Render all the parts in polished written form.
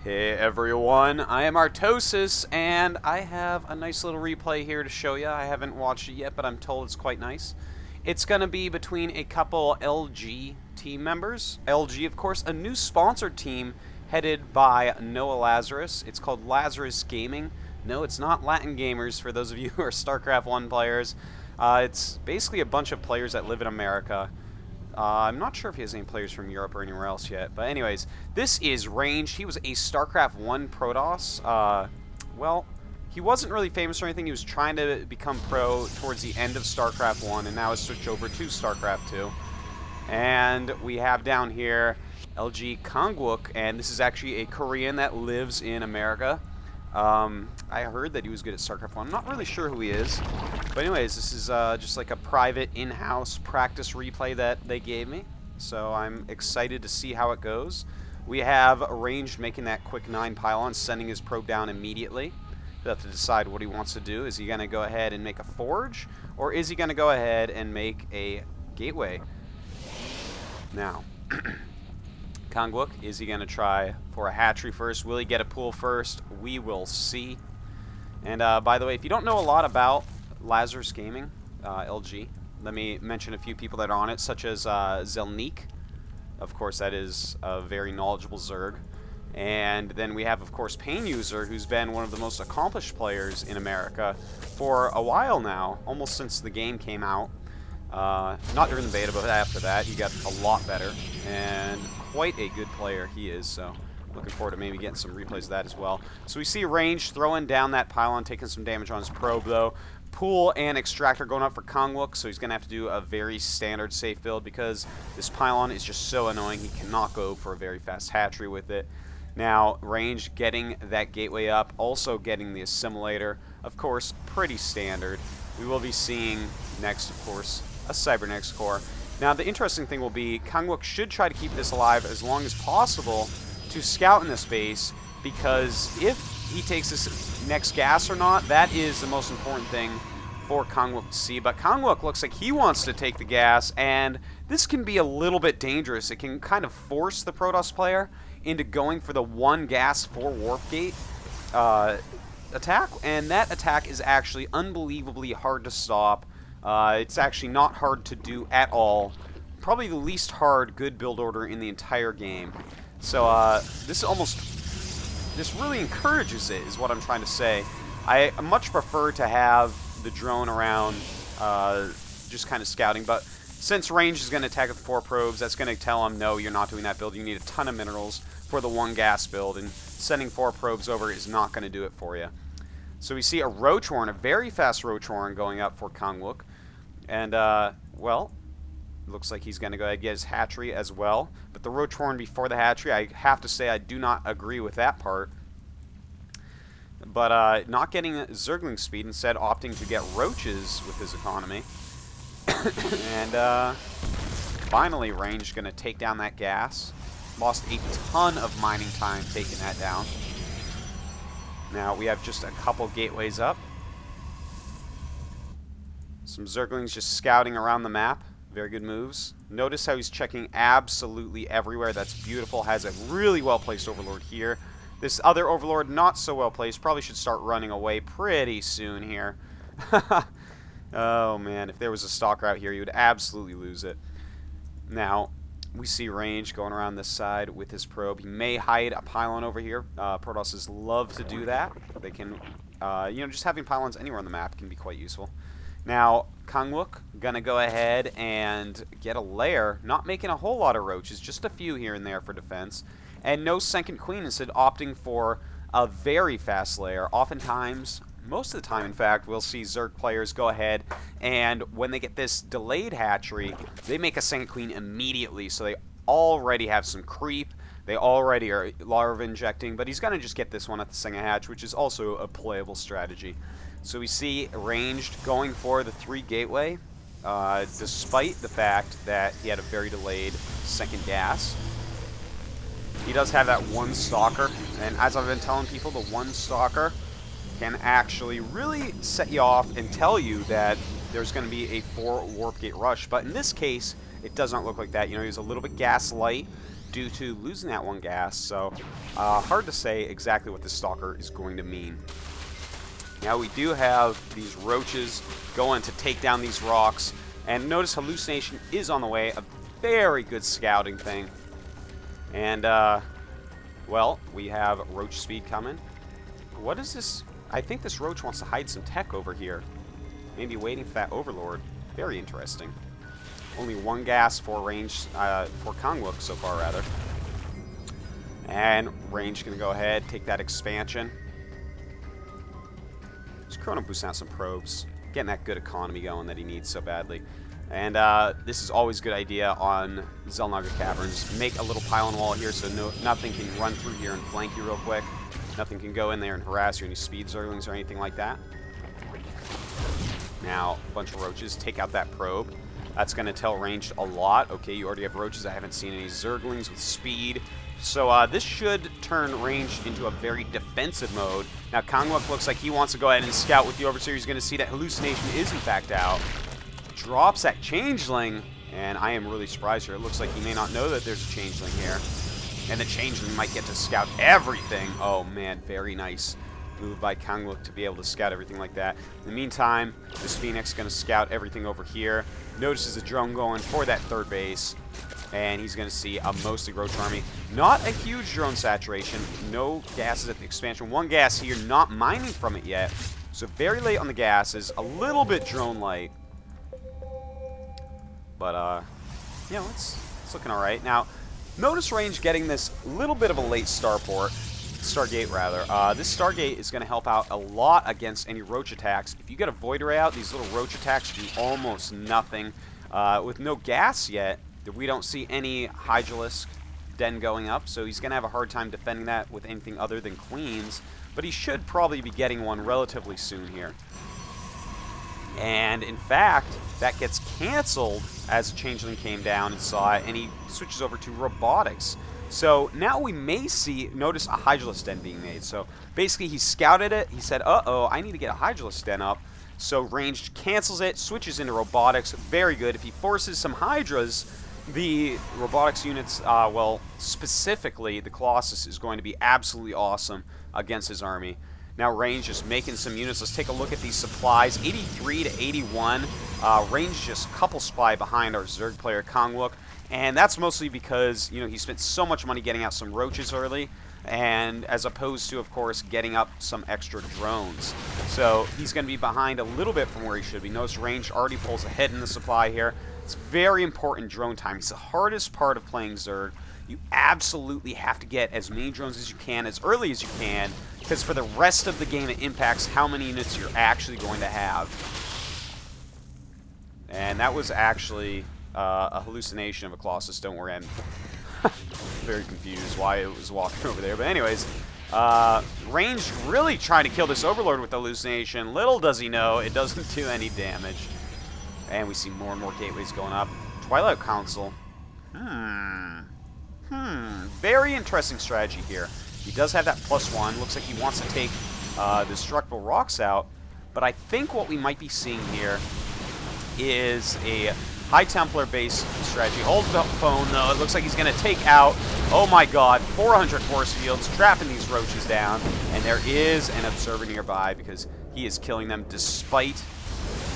Hey everyone, I am Artosis, and I have a nice little replay here to show you. I haven't watched it yet, but I'm told it's quite nice. It's going to be between a couple LG team members. LG, of course, a new sponsored team headed by Noah Lazarus. It's called Lazarus Gaming. No, it's not Latin gamers for those of you who are StarCraft 1 players. It's basically a bunch of players that live in America. I'm not sure if he has any players from Europe or anywhere else yet. But anyways, this is LGraNgeD. He was a StarCraft 1 Protoss. Well, he wasn't really famous or anything. He was trying to become pro towards the end of StarCraft 1, and now has switched over to StarCraft 2. And we have down here LGkangwook, and this is actually a Korean that lives in America. I heard that he was good at StarCraft 1. I'm not really sure who he is. But anyways, this is just like a private in-house practice replay that they gave me. So I'm excited to see how it goes. We have LGRaNgeD making that quick 9 pylon, sending his probe down immediately. He'll have to decide what he wants to do. Is he going to go ahead and make a forge? Or is he going to go ahead and make a gateway? Now, Kangwook, is he going to try for a hatchery first? Will he get a pool first? We will see. And by the way, if you don't know a lot about Lazarus Gaming, LG, let me mention a few people that are on it, such as Xel'Naga. Of course, that is a very knowledgeable Zerg. And then we have, of course, PainUser, who's been one of the most accomplished players in America for a while now, almost since the game came out. Not during the beta, but after that, he got a lot better. And quite a good player he is, so looking forward to maybe getting some replays of that as well. So we see LGraNgeD throwing down that pylon, taking some damage on his probe, though. Pool and extractor going up for Kangwook, so he's going to have to do a very standard safe build because this pylon is just so annoying. He cannot go for a very fast hatchery with it. Now, LGraNgeD getting that gateway up, also getting the assimilator. Of course, pretty standard. We will be seeing next, of course, a cybernetics core. Now, the interesting thing will be Kangwook should try to keep this alive as long as possible to scout in this base, because if he takes this next gas or not, that is the most important thing for Kangwook to see. But Kangwook looks like he wants to take the gas, and this can be a little bit dangerous. It can kind of force the Protoss player into going for the one gas for warp gate attack, and that attack is actually unbelievably hard to stop. It's actually not hard to do at all. Probably the least hard good build order in the entire game. So this really encourages it, is what I'm trying to say. I much prefer to have the drone around just kind of scouting, but since LGraNgeD is going to attack with 4 probes, that's going to tell him, no, you're not doing that build. You need a ton of minerals for the one gas build, and sending 4 probes over is not going to do it for you. So we see a Roachhorn, a very fast Roachhorn going up for Kangwook. And, well, looks like he's going to go ahead and get his hatchery as well. But the Roachhorn before the hatchery, I have to say I do not agree with that part. But not getting Zergling speed, instead opting to get roaches with his economy. And finally, LGraNgeD going to take down that gas. Lost a ton of mining time taking that down. Now we have just a couple gateways up. Some Zerglings just scouting around the map. Very good moves. Notice how he's checking absolutely everywhere. That's beautiful. Has a really well-placed Overlord here. This other Overlord, not so well-placed. Probably should start running away pretty soon here. Oh, man. If there was a Stalker out here, you would absolutely lose it. Now, we see LGraNgeD going around this side with his probe. He may hide a pylon over here. Protosses love to do that. They can, you know, just having pylons anywhere on the map can be quite useful. Now, Kangwook gonna go ahead and get a lair, not making a whole lot of roaches, just a few here and there for defense, and no second queen, instead opting for a very fast lair. Oftentimes, most of the time in fact, we'll see Zerg players go ahead and when they get this delayed hatchery, they make a second queen immediately, so they already have some creep, they already are larva injecting, but he's gonna just get this one at the second hatch, which is also a playable strategy. So we see LGraNgeD going for the 3 gateway, despite the fact that he had a very delayed second gas. He does have that one Stalker, and as I've been telling people, the one Stalker can actually really set you off and tell you that there's going to be a 4 warp gate rush. But in this case, it does not look like that. You know, he's a little bit gas light due to losing that one gas, so hard to say exactly what this Stalker is going to mean. Now we do have these roaches going to take down these rocks, and notice Hallucination is on the way, a very good scouting thing. And, well, we have Roach Speed coming. What is this? I think this Roach wants to hide some tech over here. Maybe waiting for that Overlord. Very interesting. Only one gas for range, for Kangwook so far, rather. And range going to go ahead, take that expansion. Just Chrono boosting out some probes. Getting that good economy going that he needs so badly. And this is always a good idea on Xel'Naga Caverns. Make a little pylon wall here so nothing can run through here and flank you real quick. Nothing can go in there and harass you, any speed zerglings or anything like that. Now, a bunch of roaches. Take out that probe. That's going to tell ranged a lot. Okay, you already have roaches. I haven't seen any zerglings with speed. So this should turn ranged into a very defensive mode. Now, Kangwook looks like he wants to go ahead and scout with the Overseer. He's going to see that Hallucination is, in fact, out. Drops that Changeling, and I am really surprised here. It looks like he may not know that there's a Changeling here. And the Changeling might get to scout everything. Oh, man, very nice move by Kangwook to be able to scout everything like that. In the meantime, this Phoenix is going to scout everything over here. Notices a drone going for that third base, and he's going to see a mostly Roach army. Not a huge drone saturation. No gases at the expansion. One gas here, not mining from it yet. So very late on the gases. A little bit drone light. But, you know, it's looking all right. Now, notice range getting this little bit of a late Stargate rather. This Stargate is going to help out a lot against any Roach attacks. If you get a Void Ray out, these little Roach attacks do almost nothing. With no gas yet, we don't see any Hydralisk Den going up, so he's going to have a hard time defending that with anything other than Queens. But he should probably be getting one relatively soon here. And in fact, that gets canceled as Changeling came down and saw it, and he switches over to Robotics. So now we may see, notice a Hydralisk Den being made. So basically he scouted it, he said, uh-oh, I need to get a Hydralisk Den up. So ranged cancels it, switches into Robotics, very good. If he forces some Hydras, the Robotics units, well, specifically the Colossus is going to be absolutely awesome against his army. Now range just making some units. Let's take a look at these supplies. 83 to 81. Range just a couple supply behind our Zerg player Kangwook. And that's mostly because, you know, he spent so much money getting out some roaches early, and as opposed to, of course, getting up some extra drones. So he's going to be behind a little bit from where he should be. Notice range already pulls ahead in the supply here. It's very important drone time. It's the hardest part of playing Zerg. You absolutely have to get as many drones as you can, as early as you can, because for the rest of the game it impacts how many units you're actually going to have. And that was actually a hallucination of a Colossus, don't worry. I'm very confused why it was walking over there. But anyways, range really trying to kill this Overlord with the hallucination. Little does he know, it doesn't do any damage. And we see more and more gateways going up. Twilight Council. Very interesting strategy here. He does have that +1. Looks like he wants to take the Destructible Rocks out. But I think what we might be seeing here is a High Templar based strategy. Hold the phone though. It looks like he's going to take out, oh my god, 400 force fields, trapping these roaches down. And there is an Observer nearby because he is killing them despite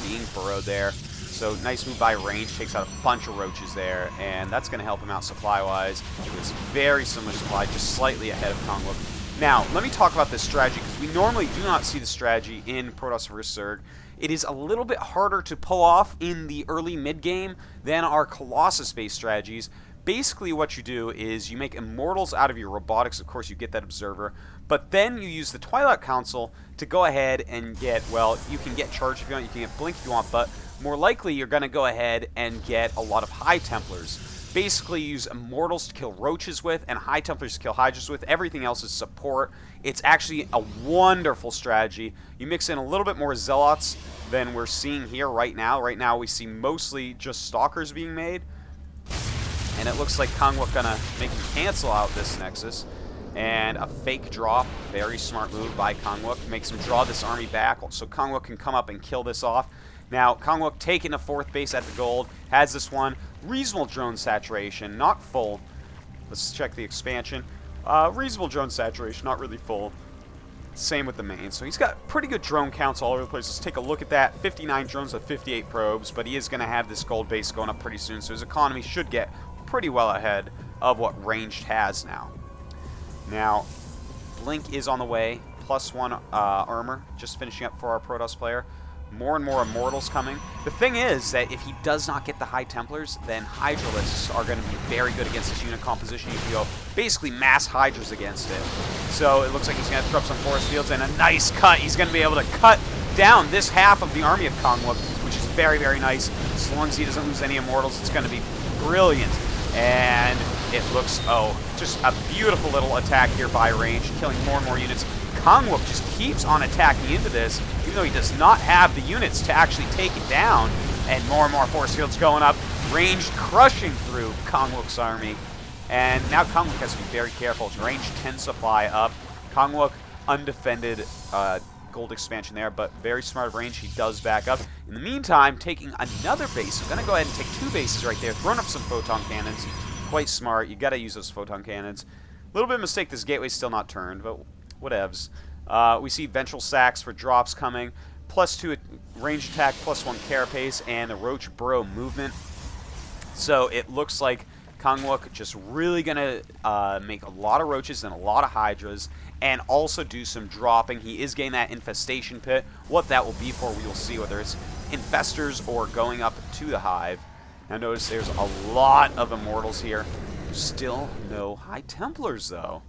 being burrowed there. So nice move by range, takes out a bunch of roaches there, and that's going to help him out supply-wise. It's very similar supply, just slightly ahead of Kangwook. Now, let me talk about this strategy, because we normally do not see the strategy in Protoss vs. Zerg. It is a little bit harder to pull off in the early mid-game than our Colossus-based strategies. Basically what you do is you make Immortals out of your Robotics. Of course, you get that Observer. But then you use the Twilight Council to go ahead and get, well, you can get Charge if you want, you can get Blink if you want, but more likely you're going to go ahead and get a lot of High Templars. Basically use Immortals to kill Roaches with, and High Templars to kill Hydras with. Everything else is support. It's actually a wonderful strategy. You mix in a little bit more Zealots than we're seeing here right now. Right now we see mostly just Stalkers being made. And it looks like Kangwook gonna make him cancel out this Nexus. And a fake drop, very smart move by Kangwook. Makes him draw this army back so Kangwook can come up and kill this off. Now, Kangwook taking a 4th base at the gold, has this one. Reasonable drone saturation, not full. Let's check the expansion. Reasonable drone saturation, not really full. Same with the main. So he's got pretty good drone counts all over the place. Let's take a look at that. 59 drones with 58 probes, but he is going to have this gold base going up pretty soon, so his economy should get pretty well ahead of what Ranged has now. Now, Blink is on the way. +1 armor, just finishing up for our Protoss player. More and more Immortals coming. The thing is that if he does not get the High Templars, then Hydralisks are going to be very good against this unit composition. You can go basically mass Hydras against it. So it looks like he's going to throw up some force fields and a nice cut. He's going to be able to cut down this half of the army of Kangwook, which is very, very nice. As long as he doesn't lose any Immortals, it's going to be brilliant. And it looks, just a beautiful little attack here by range, killing more and more units. Kangwook just keeps on attacking into this, even though he does not have the units to actually take it down. And more force fields going up. Range crushing through Kangwook's army. And now Kangwook has to be very careful. Range 10 supply up. Kangwook undefended gold expansion there, but very smart of range. He does back up. In the meantime, taking another base. I'm going to go ahead and take 2 bases right there. Throwing up some photon cannons. Quite smart. You got to use those photon cannons. A little bit of mistake. This gateway's still not turned, but whatevs. We see ventral sacks for drops coming, +2 range attack, +1 carapace, and the Roach Burrow movement. So it looks like Kangwook just really going to make a lot of Roaches and a lot of Hydras, and also do some dropping. He is getting that infestation pit. What that will be for, we will see, whether it's infestors or going up to the hive. Now notice there's a lot of Immortals here. Still no High Templars, though.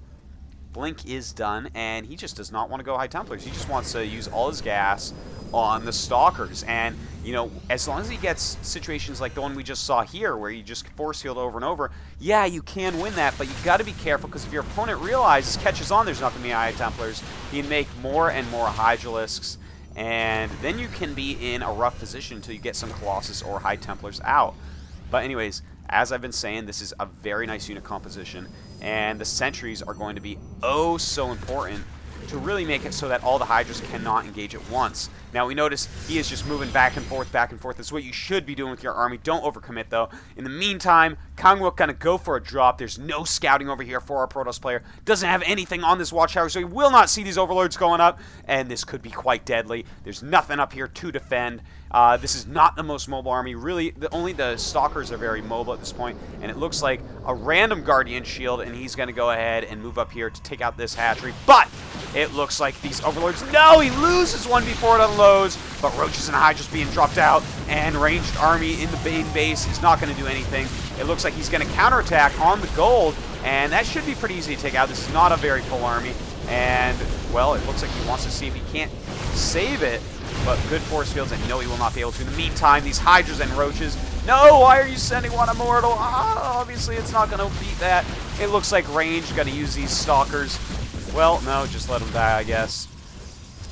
Blink is done, and he just does not want to go High Templars. He just wants to use all his gas on the Stalkers. And, you know, as long as he gets situations like the one we just saw here, where you just force field over and over, yeah, you can win that, but you got to be careful, because if your opponent realizes, catches on there's not going to be High Templars, he can make more and more Hydralisks, and then you can be in a rough position until you get some Colossus or High Templars out. But anyways, as I've been saying, this is a very nice unit composition, and the sentries are going to be oh so important to really make it so that all the Hydras cannot engage at once. Now we notice he is just moving back and forth, back and forth. That's what you should be doing with your army. Don't overcommit, though. In the meantime, Kangwook gonna go for a drop. There's no scouting over here for our Protoss player. Doesn't have anything on this watchtower, so he will not see these overlords going up, and this could be quite deadly. There's nothing up here to defend. This is not the most mobile army. Really, only the Stalkers are very mobile at this point, and it looks like a random Guardian shield, and he's gonna go ahead and move up here to take out this hatchery. But it looks like these overlords, no, he loses one before it unloads, but Roaches and Hydras being dropped out, and ranged army in the main base is not going to do anything. It looks like he's going to counterattack on the gold, and that should be pretty easy to take out. This is not a very full army, and, well, it looks like he wants to see if he can't save it, but good force fields, and no, he will not be able to. In the meantime, these Hydras and Roaches, no, why are you sending one Immortal? Obviously, it's not going to beat that. It looks like range going to use these Stalkers. Well, no, just let him die, I guess.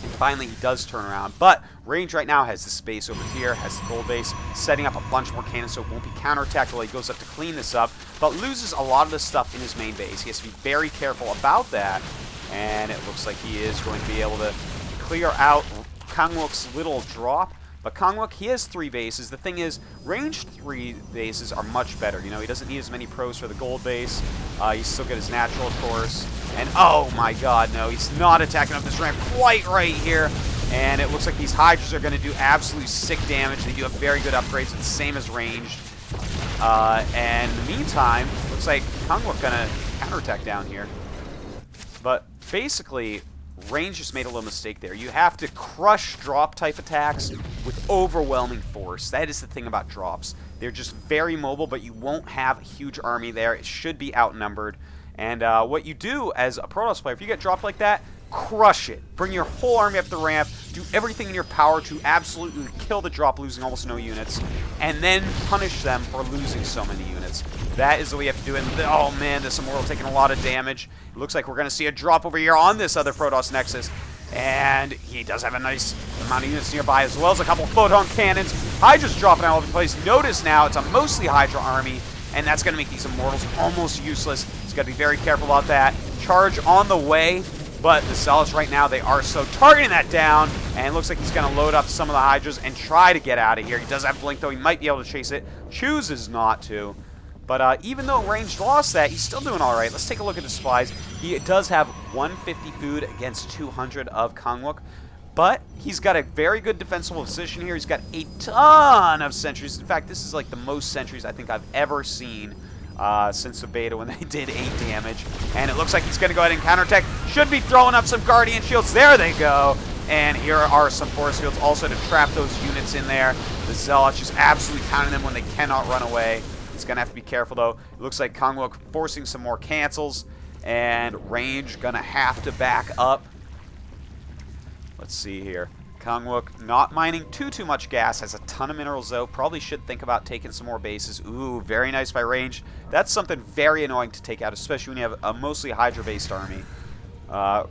And finally, he does turn around. But range right now has this base over here, has the gold base, setting up a bunch more cannons so it won't be counterattacked while he goes up to clean this up, but loses a lot of the stuff in his main base. He has to be very careful about that, and it looks like he is going to be able to clear out Kangwook's little drop. But Kangwook, he has 3 bases. The thing is, ranged 3 bases are much better. You know, he doesn't need as many pros for the gold base. He's still got his natural, of course. And oh my god, no, he's not attacking up this ramp quite right here. And it looks like these Hydras are going to do absolutely sick damage. They do have very good upgrades, the same as ranged. And in the meantime, looks like Kangwook going to counterattack down here. But basically, range just made a little mistake there. You have to crush drop type attacks with overwhelming force. That is the thing about drops. They're just very mobile, but you won't have a huge army there. It should be outnumbered. And what you do as a Protoss player, if you get dropped like that, crush it. Bring your whole army up the ramp. Do everything in your power to absolutely kill the drop, losing almost no units. And then punish them for losing so many units. That is the way you have to do it. And, oh man, this Immortal taking a lot of damage. It looks like we're going to see a drop over here on this other Protoss Nexus. And he does have a nice amount of units nearby, as well as a couple photon cannons. Hydra's dropping all over the place. Notice now, it's a mostly Hydra army. And that's going to make these Immortals almost useless. He's got to be very careful about that. Charge on the way. But the Zealots right now, they are so targeting that down. And it looks like he's going to load up some of the Hydras and try to get out of here. He does have Blink, though. He might be able to chase it. Chooses not to. But even though Ranged lost that, he's still doing all right. Let's take a look at the supplies. He does have 150 food against 200 of Kangwook, but he's got a very good defensible position here. He's got a ton of sentries. In fact, this is like the most sentries I think I've ever seen since the beta when they did 8 damage. And it looks like he's going to go ahead and counterattack. Should be throwing up some Guardian Shields. There they go. And here are some Force Fields also to trap those units in there. The Zealots just absolutely pounding them when they cannot run away. He's going to have to be careful, though. It looks like Kangwook forcing some more cancels. And Range going to have to back up. Let's see here. Kangwook not mining too much gas. Has a ton of minerals, though. Probably should think about taking some more bases. Ooh, very nice by Range. That's something very annoying to take out, especially when you have a mostly Hydra-based army.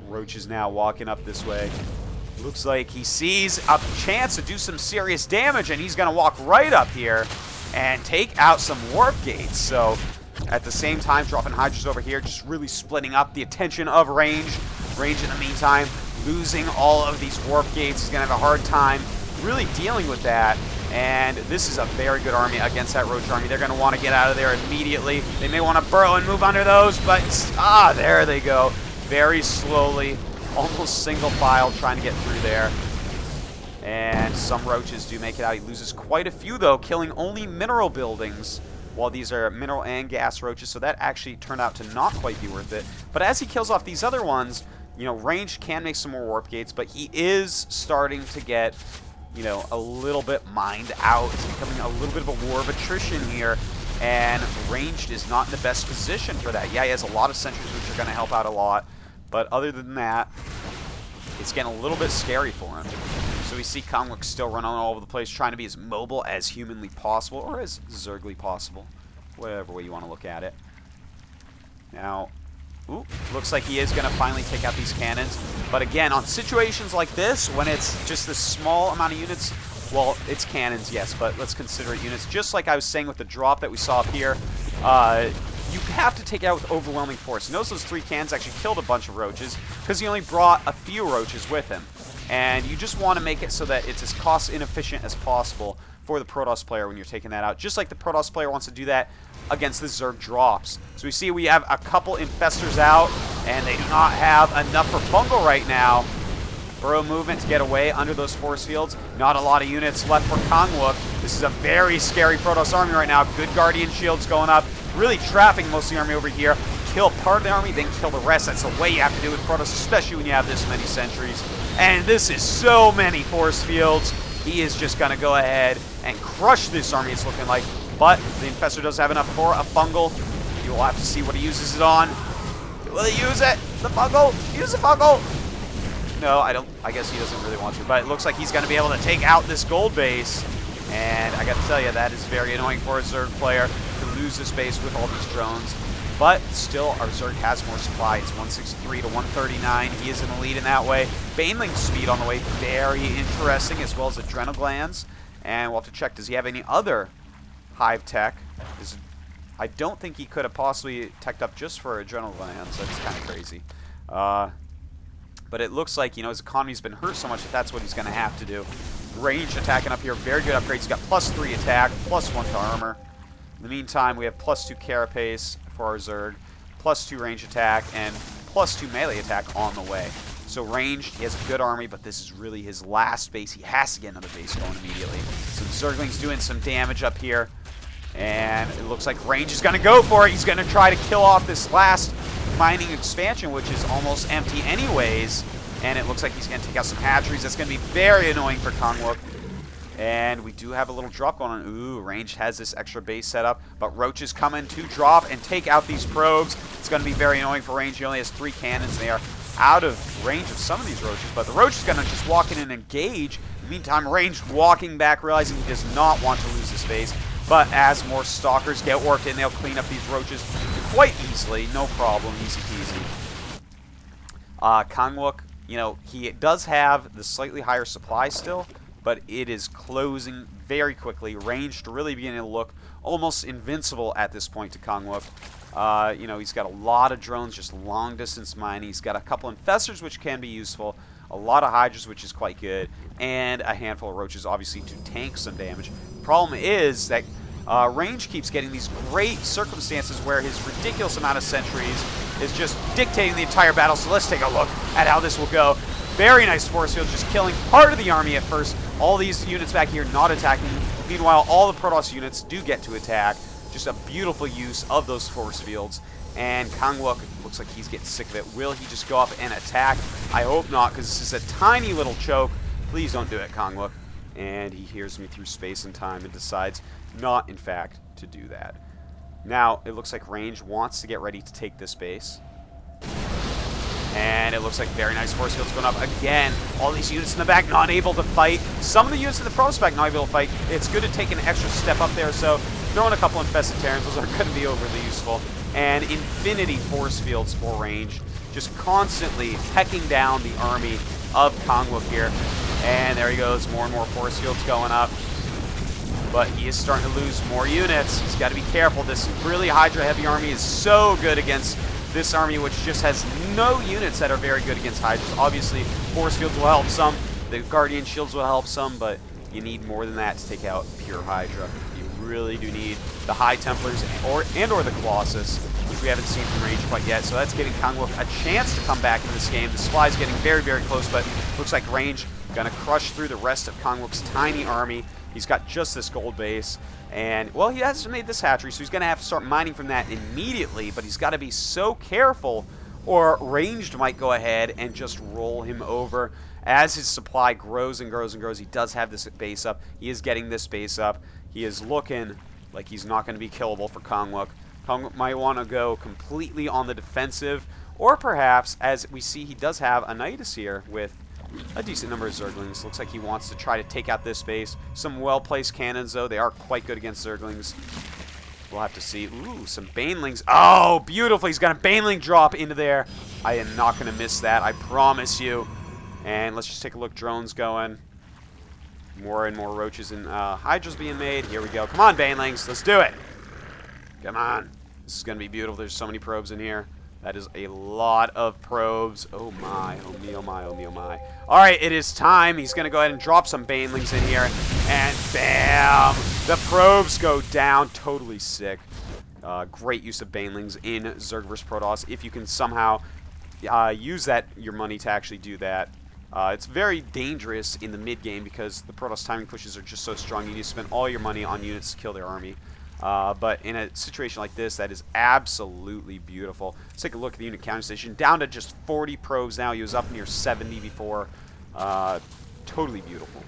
Roach is now walking up this way. Looks like he sees a chance to do some serious damage, and he's going to walk right up here and take out some warp gates. So at the same time, dropping Hydras over here, just really splitting up the attention of Range. Range in the meantime, losing all of these warp gates. He's going to have a hard time really dealing with that. And this is a very good army against that Roach army. They're going to want to get out of there immediately. They may want to burrow and move under those, but there they go. Very slowly, almost single file, trying to get through there. And some Roaches do make it out. He loses quite a few, though, killing only mineral buildings, while these are mineral and gas Roaches, so that actually turned out to not quite be worth it. But as he kills off these other ones, you know, Range can make some more warp gates, but he is starting to get, you know, a little bit mined out. It's becoming a little bit of a war of attrition here, and Ranged is not in the best position for that. Yeah, he has a lot of sentries, which are going to help out a lot, but other than that, it's getting a little bit scary for him. So we see Kangwook still running all over the place, trying to be as mobile as humanly possible, or as Zergly possible, whatever way you want to look at it. Now, looks like he is going to finally take out these cannons. But again, on situations like this, when it's just this small amount of units, well, it's cannons, yes, but let's consider it units. Just like I was saying with the drop that we saw up here, you have to take it out with overwhelming force. Notice those 3 cannons actually killed a bunch of Roaches, because he only brought a few Roaches with him. And you just want to make it so that it's as cost inefficient as possible for the Protoss player when you're taking that out. Just like the Protoss player wants to do that against the Zerg drops. So we see we have a couple Infestors out, and they do not have enough for Fungal right now. Burrow movement to get away under those force fields. Not a lot of units left for Kangwook. This is a very scary Protoss army right now. Good Guardian Shields going up. Really trapping most of the army over here. Kill part of the army, then kill the rest. That's the way you have to do it with Protoss, especially when you have this many sentries. And this is so many force fields. He is just going to go ahead and crush this army, it's looking like. But the Infestor does have enough for a Fungal. You will have to see what he uses it on. Will he use it? The Fungal? Use the Fungal! No, I don't. I guess he doesn't really want to. But it looks like he's going to be able to take out this gold base. And I got to tell you, that is very annoying for a Zerg player to lose this base with all these drones. But still, our Zerg has more supply. It's 163 to 139. He is in the lead in that way. Baneling's speed on the way, very interesting, as well as Adrenal Glands. And we'll have to check, does he have any other Hive tech? I don't think he could have possibly teched up just for Adrenal Glands. That's kind of crazy. But it looks like, you know, his economy's been hurt so much that that's what he's going to have to do. Range attacking up here, very good upgrades. He's got +3 attack, +1 to armor. In the meantime, we have +2 carapace for our Zerg, +2 range attack, and +2 melee attack on the way. So Range, he has a good army, but this is really his last base. He has to get another base going immediately. So Zergling's doing some damage up here, and it looks like Range is going to go for it. He's going to try to kill off this last mining expansion, which is almost empty anyways, and it looks like he's going to take out some hatcheries. That's going to be very annoying for Kangwook. And we do have a little drop going on. Ooh, Range has this extra base set up, but Roaches coming to drop and take out these probes. It's going to be very annoying for Range. He only has 3 cannons. They are out of range of some of these Roaches, but the Roach is going to just walk in and engage. In the meantime, Range walking back, realizing he does not want to lose this base. But as more Stalkers get worked in, they'll clean up these Roaches quite easily. No problem. Easy peasy. Kangwook, you know, he does have the slightly higher supply still, but it is closing very quickly. Range to really beginning to look almost invincible at this point to Kangwook. You know, he's got a lot of drones, just long-distance mining. He's got a couple Infestors, which can be useful, a lot of Hydras, which is quite good, and a handful of Roaches, obviously, to tank some damage. Problem is that Range keeps getting these great circumstances where his ridiculous amount of sentries is just dictating the entire battle. So let's take a look at how this will go. Very nice force field, just killing part of the army at first. All these units back here not attacking. Meanwhile, all the Protoss units do get to attack. Just a beautiful use of those force fields. And Kangwook looks like he's getting sick of it. Will he just go up and attack? I hope not, because this is a tiny little choke. Please don't do it, Kangwook. And he hears me through space and time and decides not, in fact, to do that. Now, it looks like Range wants to get ready to take this base. And it looks like very nice force fields going up. Again, all these units in the back not able to fight. Some of the units in the Protoss back not able to fight. It's good to take an extra step up there, so throwing a couple Infested Terrans, those are going to be overly useful. And infinity force fields for Range, just constantly pecking down the army of Kangwook here. And there he goes, more and more force fields going up. But he is starting to lose more units. He's got to be careful. This really Hydra-heavy army is so good against this army, which just has no units that are very good against Hydras. Obviously, force fields will help some. The Guardian Shields will help some, but you need more than that to take out pure Hydra. You really do need the High Templars or the Colossus, which we haven't seen from Range quite yet. So that's giving Kangwook a chance to come back in this game. The supply is getting very, very close, but looks like Range going to crush through the rest of Kangwook's tiny army. He's got just this gold base, and, well, he hasn't made this hatchery, so he's going to have to start mining from that immediately, but he's got to be so careful, or Ranged might go ahead and just roll him over. As his supply grows and grows and grows, he does have this base up. He is getting this base up. He is looking like he's not going to be killable for Kangwook. Kangwook might want to go completely on the defensive, or perhaps, as we see, he does have a Nidus here with a decent number of Zerglings. Looks like he wants to try to take out this base. Some well-placed cannons, though. They are quite good against Zerglings. We'll have to see. Ooh, some Banelings. Oh, beautiful. He's got a Baneling drop into there. I am not going to miss that, I promise you. And let's just take a look. Drones going. More and more roaches and Hydras being made. Here we go. Come on, Banelings. Let's do it. Come on. This is going to be beautiful. There's so many probes in here. That is a lot of probes. Oh my, oh me, oh my, oh me, oh my. All right, it is time. He's going to go ahead and drop some Banelings in here. And bam! The probes go down. Totally sick. Great use of Banelings in Zerg vs. Protoss. If you can somehow use your money to actually do that. It's very dangerous in the mid-game because the Protoss timing pushes are just so strong. You need to spend all your money on units to kill their army. But in a situation like this, that is absolutely beautiful. Let's take a look at the unit counting station. Down to just 40 probes now. He was up near 70 before. Totally beautiful.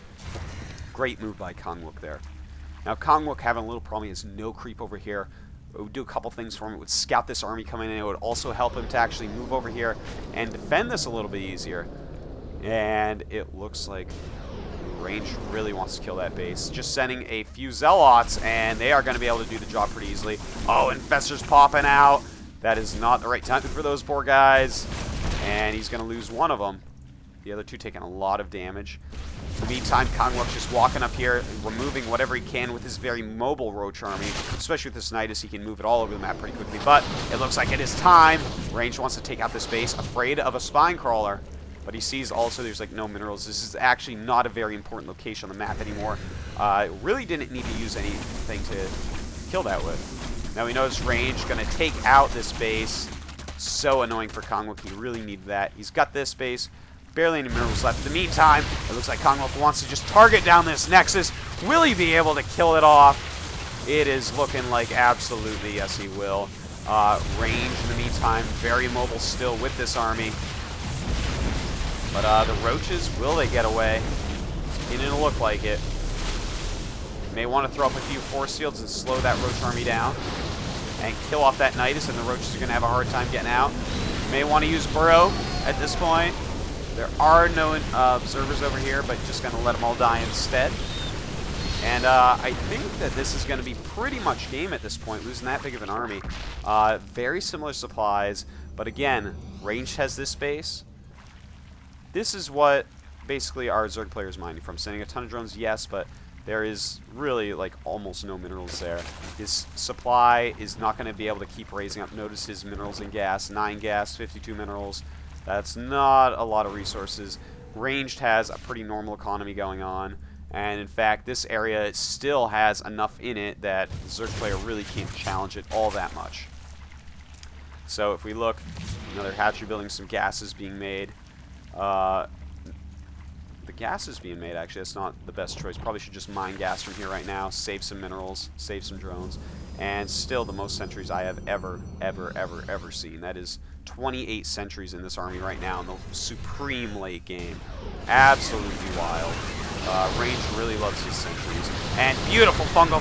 Great move by Kangwook there. Now, Kangwook having a little problem. He has no creep over here. It would do a couple things for him. It would scout this army coming in. It would also help him to actually move over here and defend this a little bit easier. And it looks like Range really wants to kill that base. Just sending a few Zealots, and they are going to be able to do the job pretty easily. Oh, Infestor's popping out. That is not the right time for those poor guys. And he's going to lose one of them. The other two taking a lot of damage. In the meantime, Kangwook's just walking up here, removing whatever he can with his very mobile Roach army. Especially with this Nidus, he can move it all over the map pretty quickly. But it looks like it is time. Range wants to take out this base, afraid of a Spine Crawler. But he sees also there's like no minerals. This is actually not a very important location on the map anymore. Really didn't need to use anything to kill that with. Now we notice Range going to take out this base. So annoying for Kangwook. He really needed that. He's got this base. Barely any minerals left. In the meantime, it looks like Kangwook wants to just target down this Nexus. Will he be able to kill it off? It is looking like absolutely yes he will. Range in the meantime, very mobile still with this army. But the Roaches, will they get away? It's beginning to look like it. May want to throw up a few force fields and slow that Roach army down. And kill off that Nidus, and the Roaches are going to have a hard time getting out. May want to use Burrow at this point. There are no observers over here, but just going to let them all die instead. And I think that this is going to be pretty much game at this point, losing that big of an army. Very similar supplies, but again, Range has this base. This is what basically our Zerg player is mining from. Sending a ton of drones, yes, but there is really like almost no minerals there. His supply is not going to be able to keep raising up. Notice his minerals and gas, 9 gas, 52 minerals. That's not a lot of resources. Ranged has a pretty normal economy going on. And in fact, this area still has enough in it that the Zerg player really can't challenge it all that much. So if we look, another hatchery building, some gases being made. The gas is being made, actually. That's not the best choice. Probably should just mine gas from here right now, save some minerals, save some drones. And still the most sentries I have ever seen. That is 28 sentries in this army right now in the supreme late game. Absolutely wild. Range really loves his sentries. And beautiful fungal.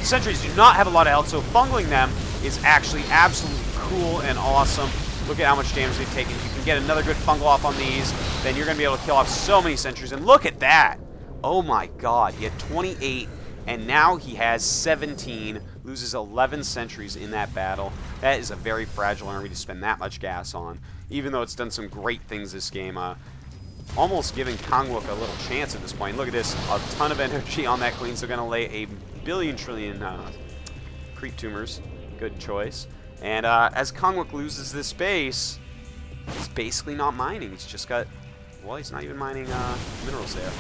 Sentries do not have a lot of health, so fungling them is actually absolutely cool and awesome. Look at how much damage they've taken. If you can get another good fungal off on these, then you're going to be able to kill off so many sentries. And look at that! Oh my god, he had 28, and now he has 17. Loses 11 sentries in that battle. That is a very fragile army to spend that much gas on, even though it's done some great things this game. Almost giving Kangwook a little chance at this point. Look at this, a ton of energy on that queen, so going to lay a billion trillion creep tumors. Good choice. And as Kangwook loses this base, he's basically not mining. He's just got, well, he's not even mining minerals there.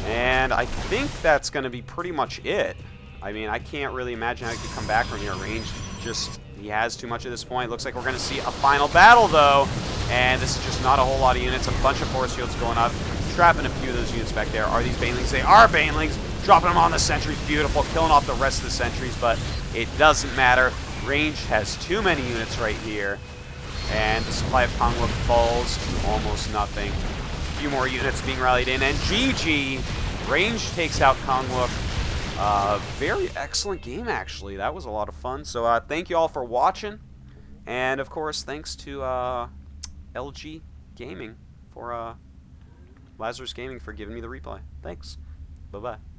And I think that's going to be pretty much it. I mean, I can't really imagine how he could come back from here. Range just, he has too much at this point. Looks like we're going to see a final battle, though. And this is just not a whole lot of units. A bunch of force fields going up. Trapping a few of those units back there. Are these banelings? They are banelings. Dropping them on the sentries. Beautiful. Killing off the rest of the sentries, but it doesn't matter. Range has too many units right here. And the supply of Kangwook falls to almost nothing. A few more units being rallied in. And GG. Range takes out Kangwook. Very excellent game, actually. That was a lot of fun. So thank you all for watching. And, of course, thanks to LG Gaming for Lazarus Gaming for giving me the replay. Thanks. Bye-bye.